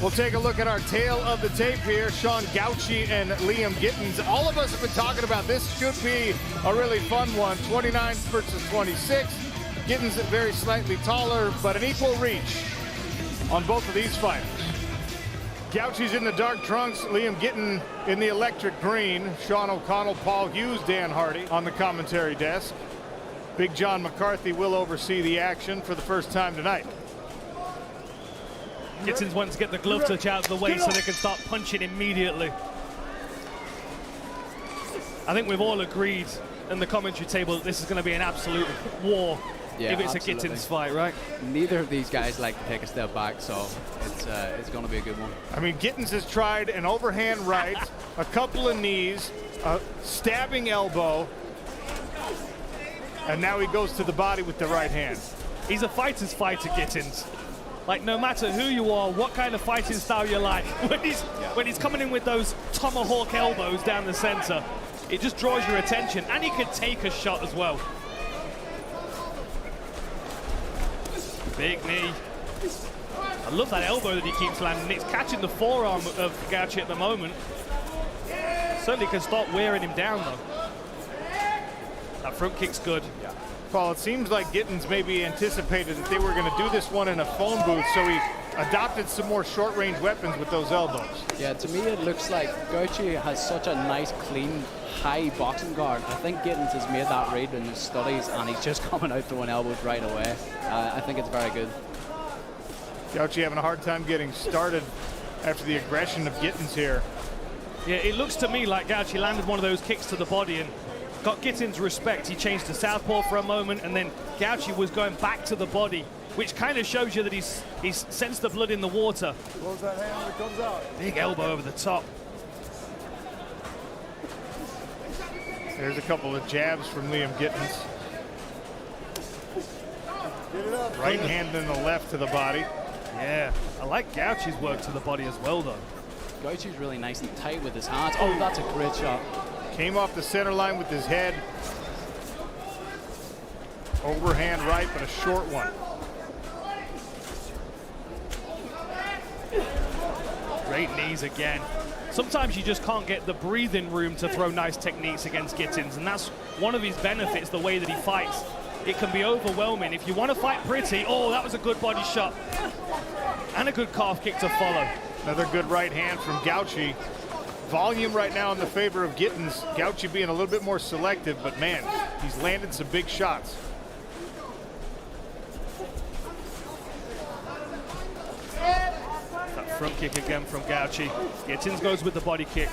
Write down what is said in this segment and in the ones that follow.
We'll take a look at our tail of the tape here. Sean Gauci and Liam Gittens. All of us have been talking about this should be a really fun one. 29 versus 26. Gittens very slightly taller, but an equal reach on both of these fighters. Gauci's in the dark trunks, Liam Gittens in the electric green. Sean O'Connell, Paul Hughes, Dan Hardy on the commentary desk. Big John McCarthy will oversee the action for the first time tonight. Gittens wants to get the glove touch out of the way so they can start punching immediately. I think we've all agreed in the commentary table that this is going to be an absolute war if it's absolutely a Gittens fight, right? Neither of these guys like to take a step back, so it's going to be a good one. I mean, Gittens has tried an overhand right, a couple of knees, a stabbing elbow, and now he goes to the body with the right hand. He's a fighter's fighter, Gittens. Like, no matter who you are, what kind of fighting style you like, when he's coming in with those tomahawk elbows down the center, it just draws your attention, and he can take a shot as well. Big knee. I love that elbow that he keeps landing. It's catching the forearm of Gauci at the moment. Certainly can start wearing him down, though. That front kick's good. Yeah. Paul, it seems like Gittens maybe anticipated that they were going to do this one in a phone booth, so he adopted some more short-range weapons with those elbows. Yeah, to me it looks like Gauci has such a nice, clean, high boxing guard. I think Gittens has made that read in his studies, and he's just coming out throwing elbows right away. I think it's very good. Gauci having a hard time getting started after the aggression of Gittens here. Yeah, it looks to me like Gauci landed one of those kicks to the body and got Gittens' respect. He changed to southpaw for a moment, and then Gauci was going back to the body, which kind of shows you that he's sensed the blood in the water. Close that hand when it comes out. Big elbow over the top. There's a couple of jabs from Liam Gittens. Right hand and the left to the body. Yeah, I like Gauci's work to the body as well, though. Gauci's really nice and tight with his hands. Oh, that's a great shot. Came off the center line with his head. Overhand right, but a short one. Great knees again. Sometimes you just can't get the breathing room to throw nice techniques against Gittens, and that's one of his benefits, the way that he fights. It can be overwhelming. If you want to fight pretty, oh, that was a good body shot. And a good calf kick to follow. Another good right hand from Gauci. Volume right now in the favor of Gittens. Gauci being a little bit more selective, but man, he's landed some big shots. That front kick again from Gauci. Gittens goes with the body kick.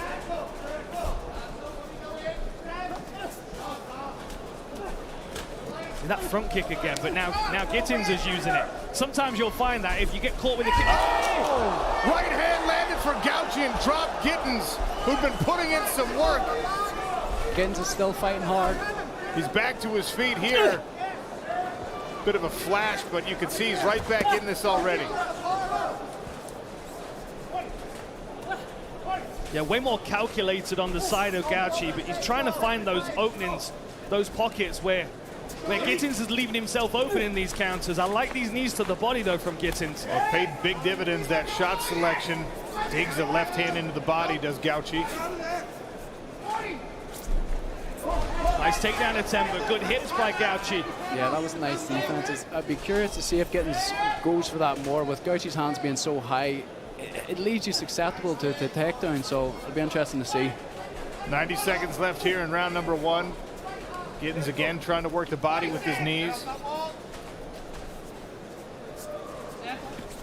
That front kick again, but now Gittens is using it. Sometimes you'll find that if you get caught with a kick. Oh! Right hand landed for Gauci and dropped Gittens, who've been putting in some work. Gittens is still fighting hard. He's back to his feet here. Bit of a flash, but you can see he's right back in this already. Yeah, way more calculated on the side of Gauci, but he's trying to find those openings, those pockets where Gittens is leaving himself open in these counters. I like these knees to the body, though, from Gittens. Well, paid big dividends, that shot selection. Digs the left hand into the body, does Gauci. Nice takedown attempt, but good hits by Gauci. Yeah, that was a nice defense. I'd be curious to see if Gittens goes for that more. With Gauci's hands being so high, it leaves you susceptible to takedown, so it'll be interesting to see. 90 seconds left here in round number one. Gittens again trying to work the body with his knees.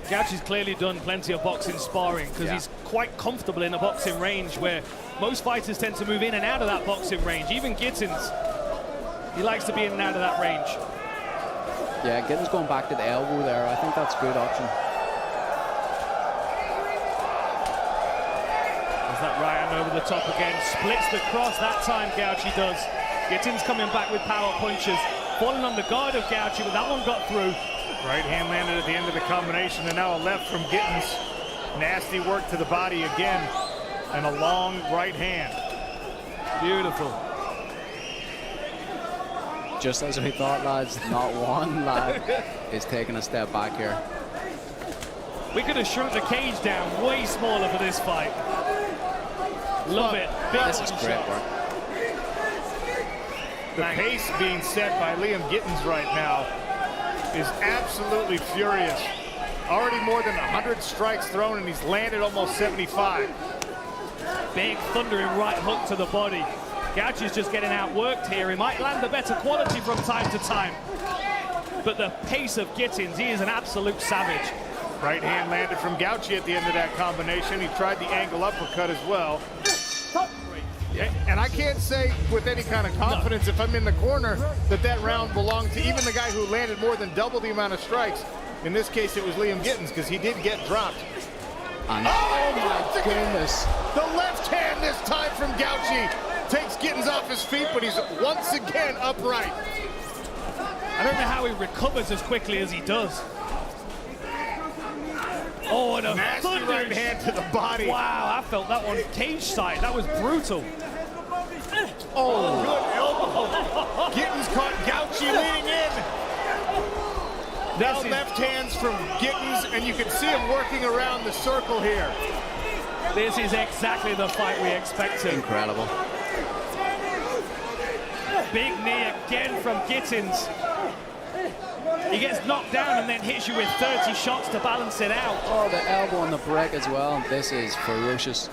Gauci's clearly done plenty of boxing sparring because he's quite comfortable in a boxing range where most fighters tend to move in and out of that boxing range. Even Gittens, he likes to be in and out of that range. Yeah, Gittens going back to the elbow there. I think that's a good option. There's that right hand over the top again. Splits the cross that time, Gauci does. Gittens coming back with power punches. Falling on the guard of Gauci, but that one got through. Right hand landed at the end of the combination, and now a left from Gittens. Nasty work to the body again, and a long right hand. Beautiful. Just as we thought, lads, not one lad is taking a step back here. We could have shrunk the cage down way smaller for this fight. Love it. This is great work. The pace being set by Liam Gittens right now is absolutely furious. Already more than 100 strikes thrown, and he's landed almost 75. Big thundering right hook to the body. Gauci's just getting outworked here. He might land the better quality from time to time. But the pace of Gittens, he is an absolute savage. Right hand landed from Gauci at the end of that combination. He tried the angle uppercut as well. And I can't say with any kind of confidence, if I'm in the corner, that that round belonged to even the guy who landed more than double the amount of strikes. In this case, it was Liam Gittens, because he did get dropped. And oh my goodness. The left hand this time from Gauci takes Gittens off his feet, but he's once again upright. I don't know how he recovers as quickly as he does. Oh, and a nasty right hand to the body. Wow, I felt that one cage side. That was brutal. Oh, good elbow. Gittens caught Gauci leaning in. Now left hands from Gittens, and you can see him working around the circle here. This is exactly the fight we expected. Incredible. Big knee again from Gittens. He gets knocked down and then hits you with 30 shots to balance it out. Oh, the elbow on the break as well. This is ferocious.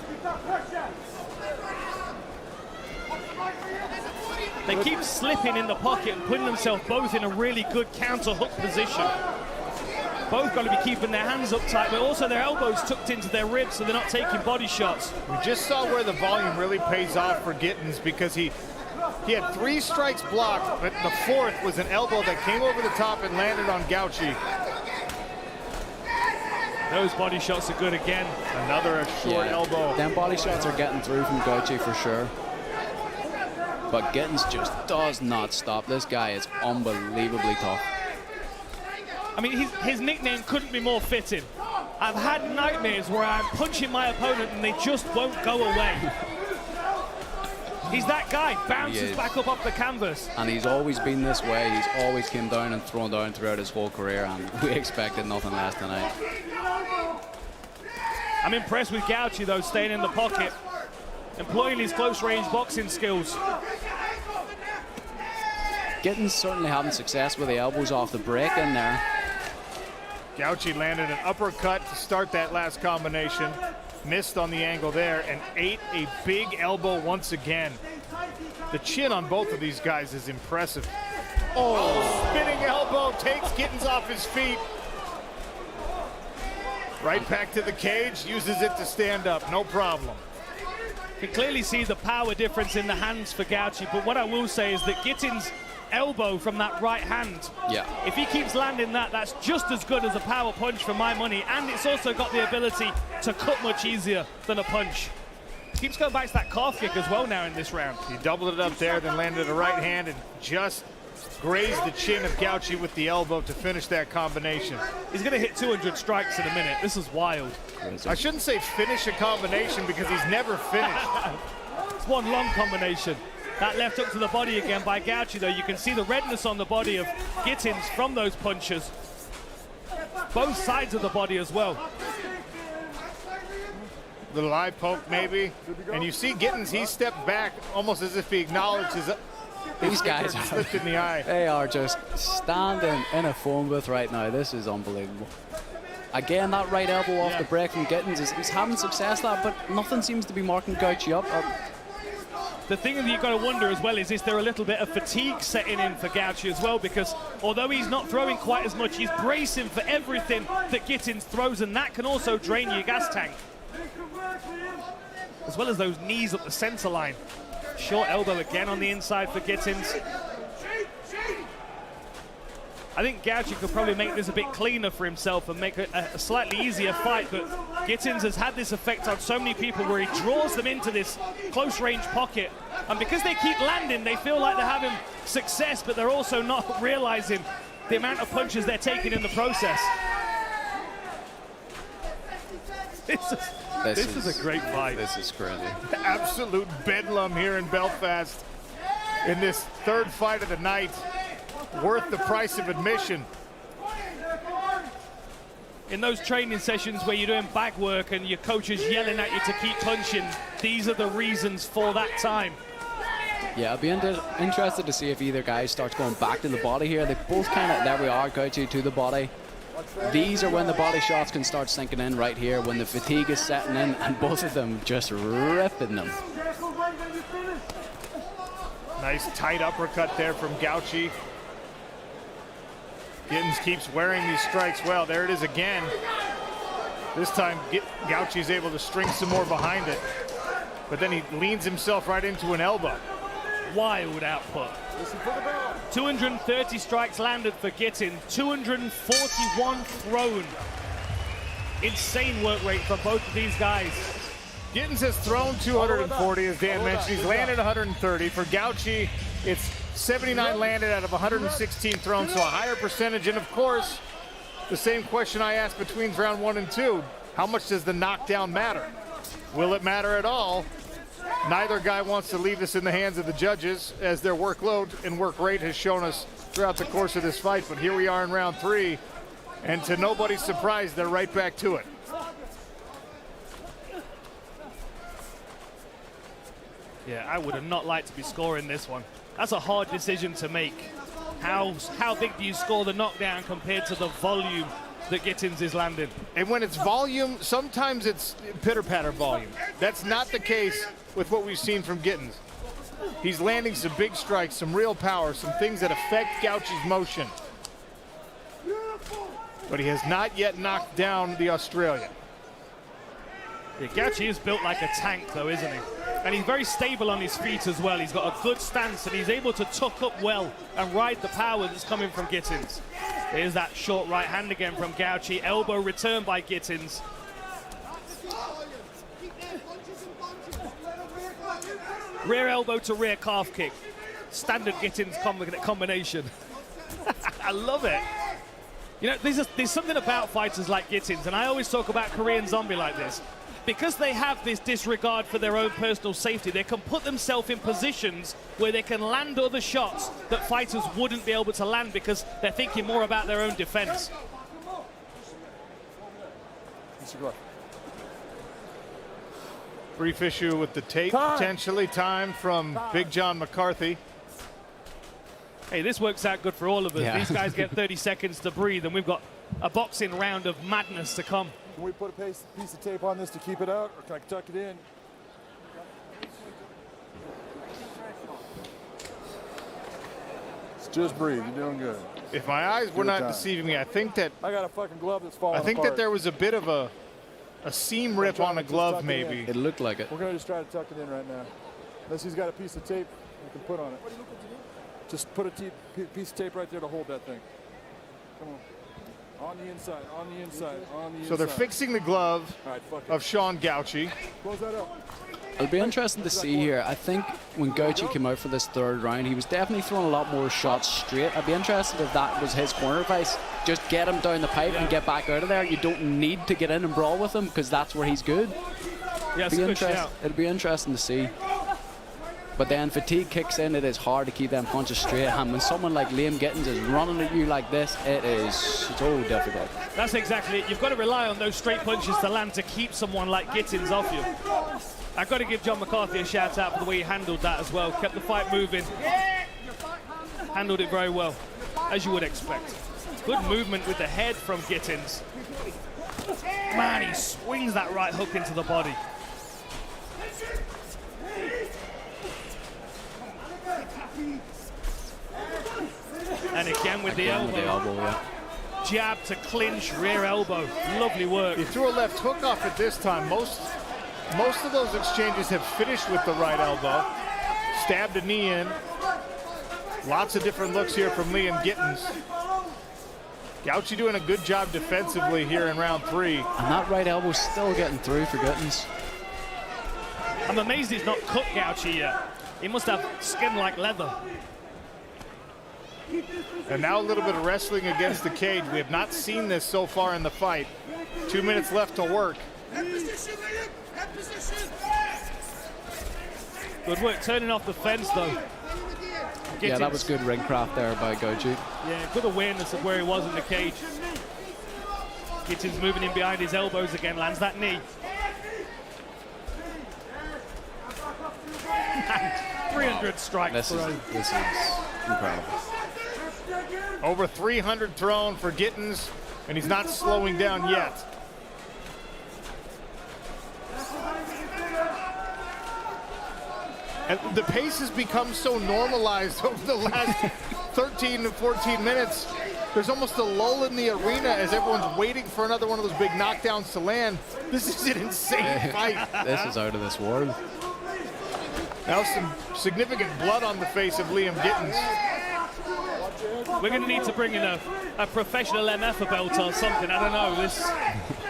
They keep slipping in the pocket and putting themselves both in a really good counter hook position. Both got to be keeping their hands up tight, but also their elbows tucked into their ribs so they're not taking body shots. We just saw where the volume really pays off for Gittens, because he had 3 strikes blocked, but the 4th was an elbow that came over the top and landed on Gauci. Those body shots are good again. Another short elbow. Them body shots are getting through from Gauci for sure. But Gittens just does not stop. This guy is unbelievably tough. I mean, his nickname couldn't be more fitting. I've had nightmares where I'm punching my opponent and they just won't go away. He's that guy, bounces back up off the canvas. And he's always been this way. He's always came down and thrown down throughout his whole career, and we expected nothing less tonight. I'm impressed with Gauci, though, staying in the pocket, employing his close-range boxing skills. Gittens certainly having success with the elbows off the break in there. Gauci landed an uppercut to start that last combination. Missed on the angle there and ate a big elbow once again. The chin on both of these guys is impressive. Oh, spinning elbow takes Gittens off his feet. Right back to the cage, uses it to stand up, no problem. You can clearly see the power difference in the hands for Gauci, but what I will say is that Gittens' elbow from that right hand, if he keeps landing that, that's just as good as a power punch for my money, and it's also got the ability to cut much easier than a punch. Keeps going back to that calf kick as well now in this round. He doubled it up there, then landed a right hand and just grazed the chin of Gauci with the elbow to finish that combination. He's going to hit 200 strikes in a minute. This is wild. I shouldn't say finish a combination, because he's never finished. It's one long combination. That left hook to the body again by Gauci, though. You can see the redness on the body of Gittens from those punches. Both sides of the body as well. Little eye poke maybe. And you see Gittens, he stepped back almost as if he acknowledged his These guys slipped in the eye. They are just standing in a phone booth right now. This is unbelievable. Again, that right elbow off the break from Gittens is having success that, but nothing seems to be marking Gauci up. The thing that you've got to wonder as well is there a little bit of fatigue setting in for Gauci as well, because although he's not throwing quite as much, he's bracing for everything that Gittens throws, and that can also drain your gas tank. As well as those knees up the center line. Short elbow again on the inside for Gittens. I think Gauci could probably make this a bit cleaner for himself and make a slightly easier fight, but Gittens has had this effect on so many people where he draws them into this close-range pocket, and because they keep landing, they feel like they're having success, but they're also not realizing the amount of punches they're taking in the process. This is a great fight. This is crazy. Absolute bedlam here in Belfast in this 3rd fight of the night. Worth the price of admission. In those training sessions where you're doing back work and your coach is yelling at you to keep punching, these are the reasons for that time. Yeah, I'll be interested to see if either guy starts going back to the body here. They both kind of, there we are, Gauci to the body. These are when the body shots can start sinking in right here, when the fatigue is setting in, and both of them just ripping them. Nice tight uppercut there from Gauci. Gittens keeps wearing these strikes well. There it is again. This time Gauci's able to string some more behind it, but then he leans himself right into an elbow. Wild output. 230 strikes landed for Gittens, 241 thrown. Insane work rate for both of these guys. Gittens has thrown 240, as Dan mentioned. He's landed 130. For Gauci, it's 79 landed out of 116 thrown, so a higher percentage. And of course, the same question I asked between round 1 and 2, how much does the knockdown matter? Will it matter at all? Neither guy wants to leave this in the hands of the judges, as their workload and work rate has shown us throughout the course of this fight. But here we are in round 3, and to nobody's surprise, they're right back to it. Yeah, I would have not liked to be scoring this one. That's a hard decision to make. How big do you score the knockdown compared to the volume that Gittens is landing? And when it's volume, sometimes it's pitter-patter volume. That's not the case with what we've seen from Gittens. He's landing some big strikes, some real power, some things that affect Gauci's motion. But he has not yet knocked down the Australian. Yeah, Gauci is built like a tank though, isn't he? And he's very stable on his feet as well. He's got a good stance and he's able to tuck up well and ride the power that's coming from Gittens. There's that short right hand again from Gauci. Elbow return by Gittens. Rear elbow to rear calf kick. Standard Gittens combination. I love it. You know, there's something about fighters like Gittens, and I always talk about Korean Zombie like this. Because they have this disregard for their own personal safety, they can put themselves in positions where they can land other shots that fighters wouldn't be able to land because they're thinking more about their own defense. Brief issue with the tape, potentially. Time from Big John McCarthy. Hey, this works out good for all of us. Yeah. These guys get 30 seconds to breathe, and we've got a boxing round of madness to come. Can we put a piece of tape on this to keep it out, or can I tuck it in? Just breathe. You're doing good. If my eyes were not deceiving me, I think that I got a fucking glove that's falling apart. That there was a bit of a seam rip on a glove, maybe. It looked like it. We're gonna just try to tuck it in right now. Unless he's got a piece of tape we can put on it. Just put a piece of tape right there to hold that thing. Come on. On the inside, on the inside, on the inside. So they're fixing the glove of Sean Gauci. Close that up. It'll be interesting to see here. I think when Gauci came out for this third round, he was definitely throwing a lot more shots straight. I'd be interested if that was his corner advice. Just get him down the pipe and get back out of there. You don't need to get in and brawl with him because that's where he's good. Yeah, it's a good shout. It'll be interesting to see. But then fatigue kicks in, it is hard to keep them punches straight. And when someone like Liam Gittens is running at you like this, it is so difficult. That's exactly it. You've got to rely on those straight punches to land to keep someone like Gittens off you. I've got to give John McCarthy a shout out for the way he handled that as well. Kept the fight moving. Handled it very well, as you would expect. Good movement with the head from Gittens. Man, he swings that right hook into the body. And again with the elbow. Yeah. Jab to clinch, rear elbow. Lovely work. He threw a left hook off at this time. Most of those exchanges have finished with the right elbow. Stabbed a knee in. Lots of different looks here from Liam Gittens. Gauci doing a good job defensively here in round 3. And that right elbow's still getting through for Gittens. I'm amazed he's not cut Gauci yet. He must have skin like leather. And now a little bit of wrestling against the cage. We have not seen this so far in the fight. 2 minutes left to work. Good work turning off the fence though. Gittens. Yeah, that was good ring craft there by Gauci. Yeah, good awareness of where he was in the cage. Gittens moving in behind his elbows again, lands that knee. And 300 strikes. This is incredible. Over 300 thrown for Gittens, and he's not slowing down yet. And the pace has become so normalized over the last 13 to 14 minutes. There's almost a lull in the arena as everyone's waiting for another one of those big knockdowns to land. This is an insane fight. This is out of this world. Now some significant blood on the face of Liam Gittens. We're going to need to bring in a professional MF belt or something. I don't know.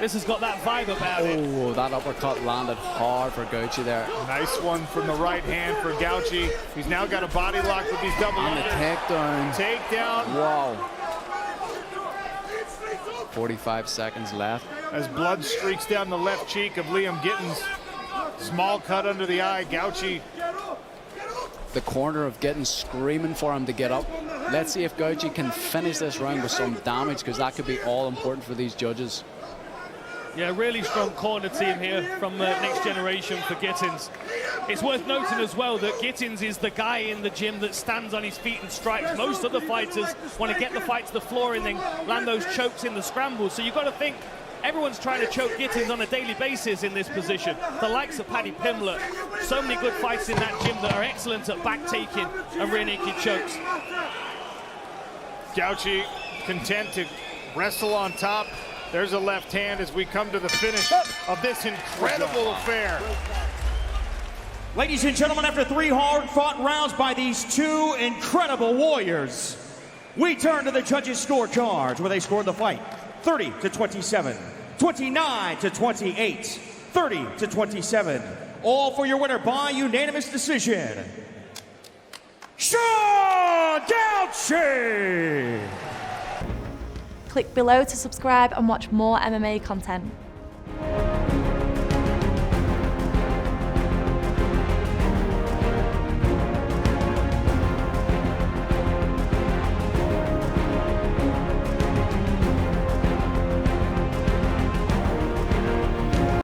This has got that vibe about it. Oh, that uppercut landed hard for Gauci there. Nice one from the right hand for Gauci. He's now got a body lock with these double And the takedown. Takedown. Wow. 45 seconds left. As blood streaks down the left cheek of Liam Gittens. Small cut under the eye. Gauci. The corner of Gittens screaming for him to get up. Let's see if Gauci can finish this round with some damage, because that could be all important for these judges. Yeah, really strong corner team here from Next Generation for Gittens. It's worth noting as well that Gittens is the guy in the gym that stands on his feet and strikes. Most other fighters want to get the fight to the floor and then land those chokes in the scrambles. So you've got to think everyone's trying to choke Gittens on a daily basis in this position. The likes of Paddy Pimblett. So many good fights in that gym that are excellent at back taking and rear naked chokes. Gauci content to wrestle on top. There's a left hand as we come to the finish of this incredible affair. Ladies and gentlemen, after 3 hard-fought rounds by these two incredible warriors, we turn to the judges' scorecards, where they scored the fight 30-27, 29-28, 30-27. All for your winner by unanimous decision, Sean Gauci! Click below to subscribe and watch more MMA content.